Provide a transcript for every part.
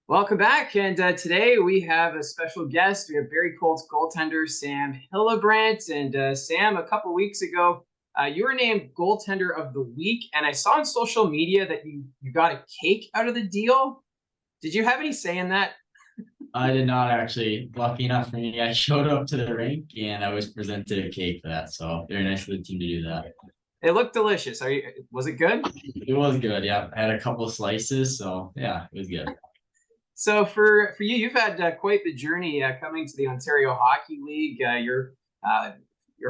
Welcome back. And today we have a special guest. We have Barrie Colts goaltender Sam Hillebrandt. And Sam, a couple weeks ago, you were named Goaltender of the Week. And I saw on social media that you got a cake out of the deal. Did you have any say in that? I did not actually. Lucky enough for me, I showed up to the rink and I was presented a cake for that. So very nice of the team to do that. It looked delicious. Was it good? It was good. Yeah, I had a couple of slices, so yeah, it was good. So for you, you've had quite the journey coming to the Ontario Hockey League. Your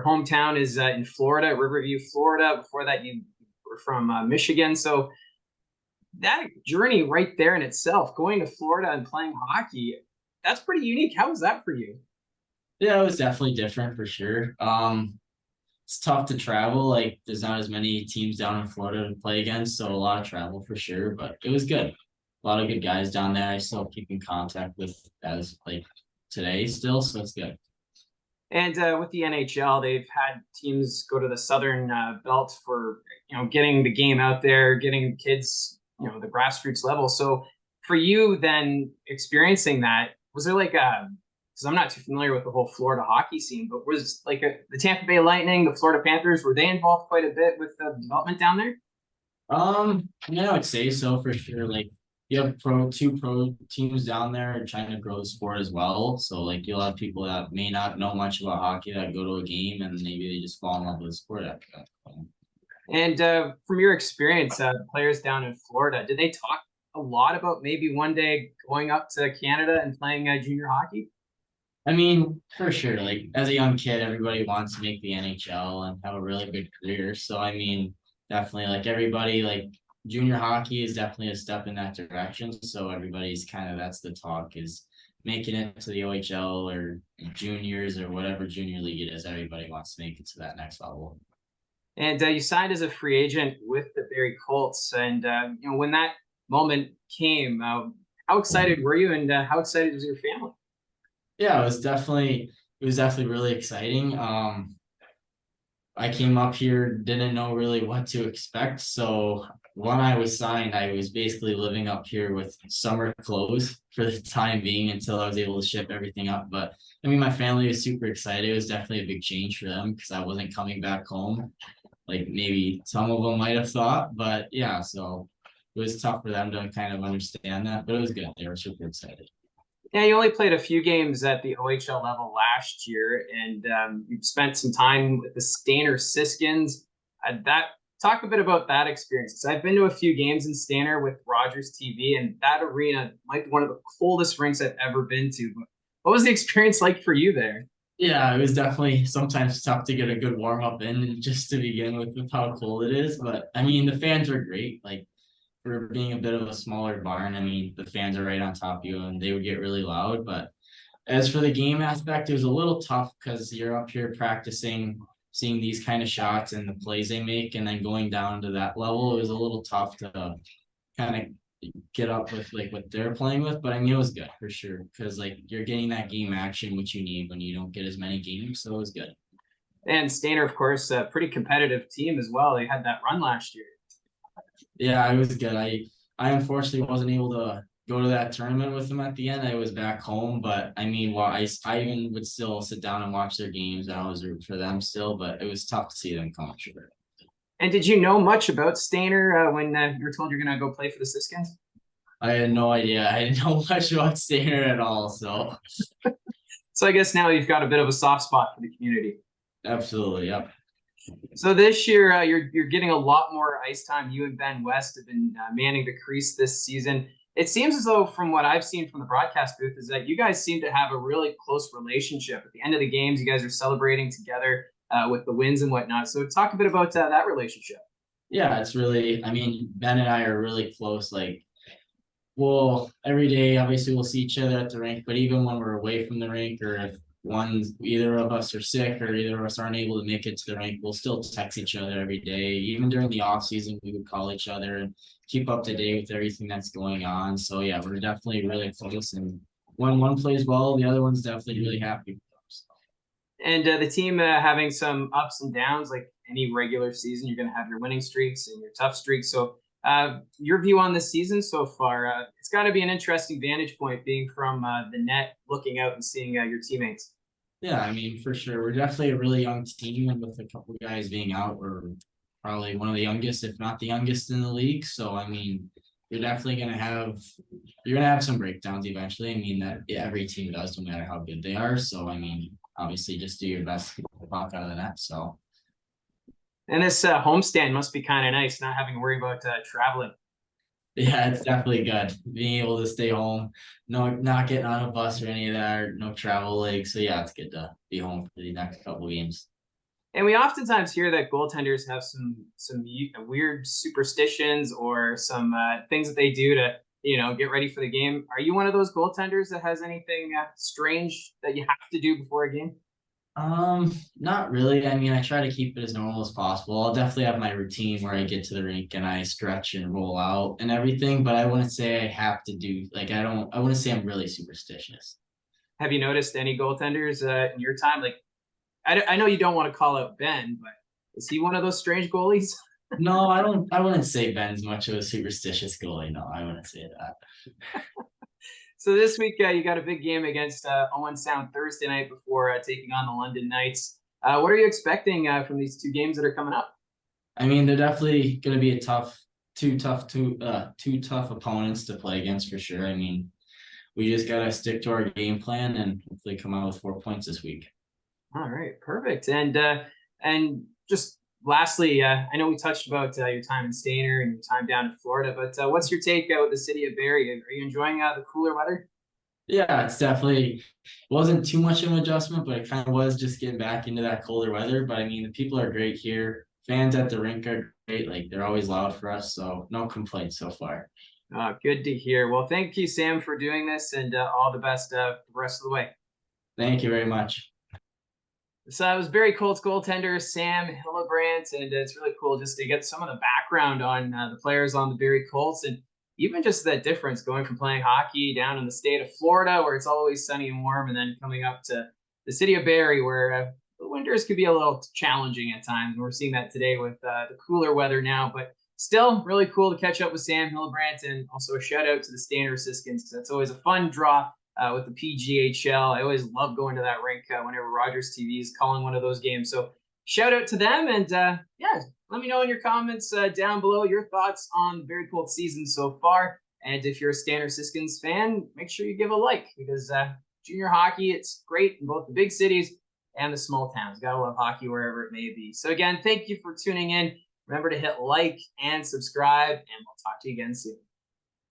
hometown is in Florida, Riverview, Florida. Before that, you were from Michigan. So that journey right there in itself, going to Florida and playing hockey, that's pretty unique. How was that for you? Yeah, it was definitely different for sure. It's tough to travel. Like, there's not as many teams down in Florida to play against, so a lot of travel for sure. But it was good. A lot of good guys down there. I still keep in contact with as like today still, so it's good. And with the NHL, they've had teams go to the Southern Belt for getting the game out there, getting kids the grassroots level. So for you, then experiencing that, was there like a because I'm not too familiar with the whole Florida hockey scene, but was like the Tampa Bay Lightning, the Florida Panthers, were they involved quite a bit with the development down there? Yeah, I would say so for sure. Like, you have two pro teams down there trying to grow the sport as well. So like, you'll have people that may not know much about hockey that go to a game and maybe they just fall in love with the sport after that. And from your experience, players down in Florida, did they talk a lot about maybe one day going up to Canada and playing junior hockey? I mean, for sure, like as a young kid, everybody wants to make the NHL and have a really good career. So I mean, definitely like everybody, like junior hockey is definitely a step in that direction. So everybody's kind of that's the talk is making it to the OHL or juniors or whatever junior league it is. Everybody wants to make it to that next level. And you signed as a free agent with the Barrie Colts. And when that moment came, how excited were you, and how excited was your family? Yeah, it was definitely really exciting. I came up here, didn't know really what to expect. So when I was signed, I was basically living up here with summer clothes for the time being until I was able to ship everything up. But I mean, my family was super excited. It was definitely a big change for them because I wasn't coming back home like maybe some of them might have thought. But yeah, so it was tough for them to kind of understand that, but it was good. They were super excited. Yeah, you only played a few games at the OHL level last year, and you spent some time with the Stayner Siskins. That talk a bit about that experience. 'Cause I've been to a few games in Stayner with Rogers TV, and that arena might be one of the coldest rinks I've ever been to. But what was the experience like for you there? Yeah, it was definitely sometimes tough to get a good warm up in just to begin with how cold it is. But I mean, the fans are great. Like, for being a bit of a smaller barn, I mean, the fans are right on top of you and they would get really loud. But as for the game aspect, it was a little tough because you're up here practicing, seeing these kind of shots and the plays they make, and then going down to that level, it was a little tough to kind of get up with like what they're playing with. But I mean, it was good for sure because like you're getting that game action, which you need when you don't get as many games. So it was good. And Stayner, of course, a pretty competitive team as well. They had that run last year. Yeah, it was good. I unfortunately wasn't able to go to that tournament with them at the end. I was back home, but I mean, well, I even would still sit down and watch their games. I was rooting for them still, but it was tough to see them come up short. And did you know much about Stayner when you were told you're going to go play for the Siskins? I had no idea. I didn't know much about Stayner at all. So So I guess now you've got a bit of a soft spot for the community. absolutely, yep. So this year, you're getting a lot more ice time. You and Ben West have been manning the crease this season. It seems as though, from what I've seen from the broadcast booth, is that you guys seem to have a really close relationship. At the end of the games, you guys are celebrating together with the wins and whatnot. So talk a bit about that relationship. Yeah, it's really, I mean, Ben and I are really close. Like, well, every day, obviously, we'll see each other at the rink, but even when we're away from the rink, or if either of us are sick, or either of us aren't able to make it to the rink, we'll still text each other every day. Even during the off season, we would call each other and keep up to date with everything that's going on. So yeah, we're definitely really close. And when one plays well, the other one's definitely really happy. And the team having some ups and downs, like any regular season, you're going to have your winning streaks and your tough streaks. So Your view on this season so far? It's got to be an interesting vantage point being from the net, looking out and seeing your teammates. Yeah, I mean, for sure. We're definitely a really young team, and with a couple guys being out, we're probably one of the youngest, if not the youngest in the league. So, I mean, you're definitely you're gonna have some breakdowns eventually. I mean, that every team does, no matter how good they are. So, I mean, obviously, just do your best to get the puck out of the net. So, And this homestand must be kind of nice, not having to worry about traveling. yeah, it's definitely good being able to stay home, no, not getting on a bus or any of that, or no travel legs. So, yeah, it's good to be home for the next couple games. And we oftentimes hear that goaltenders have some weird superstitions or some things that they do to get ready for the game. Are you one of those goaltenders that has anything strange that you have to do before a game? Not really. I mean, I try to keep it as normal as possible. I'll definitely have my routine where I get to the rink and I stretch and roll out and everything, but I wouldn't say I have to do like I wouldn't say I'm really superstitious. Have you noticed any goaltenders in your time? Like, I know you don't want to call out Ben, but is he one of those strange goalies? No, I wouldn't say Ben's much of a superstitious goalie. No, I wouldn't say that. So this week you got a big game against Owen Sound Thursday night before taking on the London Knights. What are you expecting from these two games that are coming up? I mean, they're definitely gonna be a two tough opponents to play against for sure. I mean, we just gotta stick to our game plan and hopefully come out with 4 points this week. All right, perfect. And just lastly, I know we touched about your time in Stayner and your time down in Florida, but what's your take with the city of Barrie? Are you enjoying the cooler weather? Yeah, it's definitely wasn't too much of an adjustment, but it kind of was just getting back into that colder weather. But I mean, the people are great here. Fans at the rink are great. Like they're always loud for us, so no complaints so far. Good to hear. Well, thank you, Sam, for doing this, and all the best the rest of the way. Thank you very much. So I was Barrie Colts goaltender Sam Hillebrandt, and it's really cool just to get some of the background on the players on the Barrie Colts, and even just that difference going from playing hockey down in the state of Florida, where it's always sunny and warm, and then coming up to the city of Barrie, where the winters could be a little challenging at times. And we're seeing that today with the cooler weather now, but still really cool to catch up with Sam Hillebrandt, and also a shout out to the Stayner Siskins, because that's always a fun draw with the PJHL. I always love going to that rink whenever Rogers TV is calling one of those games. So shout out to them. And yeah, let me know in your comments down below your thoughts on the Barrie Colts season so far. And if you're a Stayner Siskins fan, make sure you give a like, because junior hockey, it's great in both the big cities and the small towns. Gotta love hockey wherever it may be. So again, thank you for tuning in. Remember to hit like and subscribe, and we'll talk to you again soon.